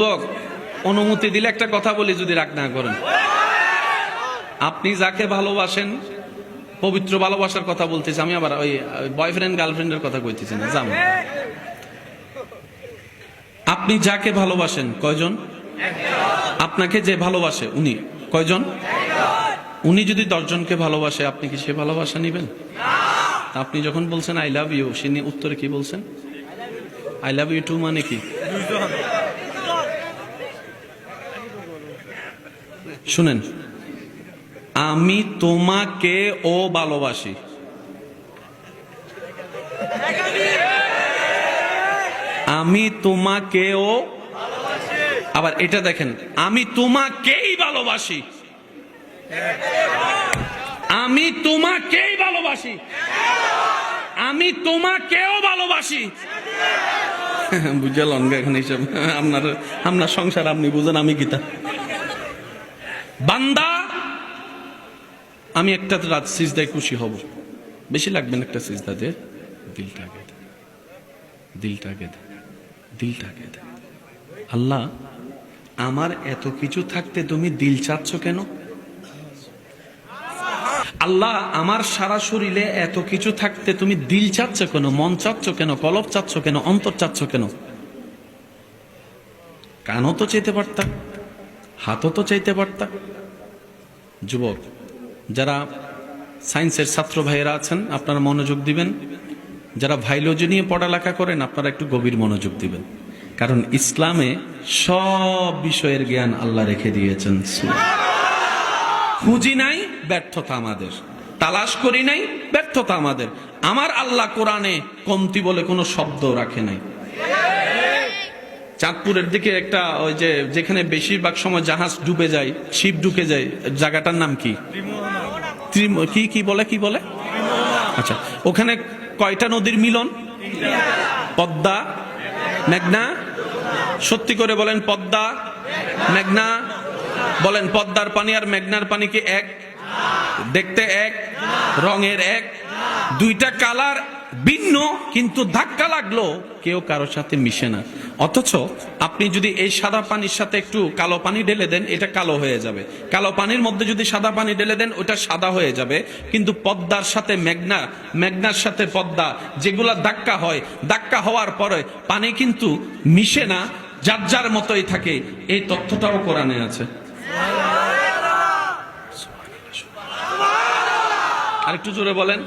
যুবক, অনুমতি দিলে একটা কথা বলি, যদি রাগ না করেন। আপনি যাকে ভালোবাসেন, পবিত্র ভালোবাসার কথা বলতেছি আমি, আবার ওই বয়ফ্রেন্ড গার্লফ্রেন্ডের কথা কইতেছি না। জানো আপনি যাকে ভালোবাসেন কয়জন? আপনাকে যে ভালোবাসে উনি কয়জন? উনি যদি 10 জনকে ভালোবাসে, আপনি কি সে ভালোবাসা নিবেন? আপনি যখন বলছেন আই লাভ ইউ, সে উত্তরে কি বলছেন? আই লাভ ইউ টু মানে কি? শুনেন, আমি তোমাকে ও ভালোবাসি, আমি তোমাকেও। আবার এটা দেখেন, আমি তোমাকেই ভালোবাসি, আমি তোমাকেই ভালোবাসি, আমি তোমাকেও ভালোবাসি। বুঝলাম এখন এইসব আপনার সংসার আপনি বুঝেন, আমি গীতা। বান্দা, আমি একটা রাত সিজদায় খুশি হব, বেশি লাগবে না একটা সিজদা দে, দিলটাকে দে, দিলটাকে দে, দিলটাকে দে। আল্লাহ, আমার এত কিছু থাকতে তুমি দিল চাচ্ছ কেন? আল্লাহ, আমার সারা শরীরে এত কিছু থাকতে তুমি দিল চাচ্ছ কেন? মন চাচ্ছ কেন? কলব চাচ্ছ কেন? অন্তর চাচ্ছ কেন? কানও তো চাইতে পারতা, হাতও তো চাইতে পারতা। যুবক, যারা সায়েন্সের ছাত্র ভাইয়েরা আছেন, আপনারা মনোযোগ দিবেন। যারা ভাইলোজি নিয়ে পড়ালেখা করেন, আপনারা একটু গভীর মনোযোগ দিবেন, কারণ ইসলামে সব বিষয়ের জ্ঞান আল্লাহ রেখে দিয়েছেন। খুঁজি নাই, ব্যর্থতা আমাদের। তালাশ করি নাই, ব্যর্থতা আমাদের। আমার আল্লাহ কোরআনে কমতি বলে কোনো শব্দ রাখে নাই। চাঁদপুরের দিকে একটা, ওই যে যেখানে বেশিরভাগ সময় জাহাজ ডুবে যায়, শিপ ঢুকে যায়, জায়গাটার নাম কি? কি বলে, কি বলে? আচ্ছা, ওখানে কয়টা নদীর মিলন? পদ্মা, মেঘনা। সত্যি করে বলেন, পদ্মা, মেঘনা। বলেন, পদ্মার পানি আর মেঘনার পানি কি এক? দেখতে এক, রঙের এক, দুইটা কালার ভিন্ন, কিন্তু ধাক্কা লাগলো কেউ কারোর সাথে মিশে না। অথচ আপনি যদি এই সাদা পানির সাথে একটু কালো পানি ঢেলে দেন, এটা কালো হয়ে যাবে। কালো পানির মধ্যে যদি সাদা পানি ঢেলে দেন, ওটা সাদা হয়ে যাবে। কিন্তু পদ্মার সাথে মেঘনা, মেঘনার সাথে পদ্মা, যেগুলা ধাক্কা হয়, ধাক্কা হওয়ার পরে পানি কিন্তু মিশে না, যার যার মতোই থাকে। এই তথ্যটাও কোরআনে আছে। আরেকটু জোরে বলেন।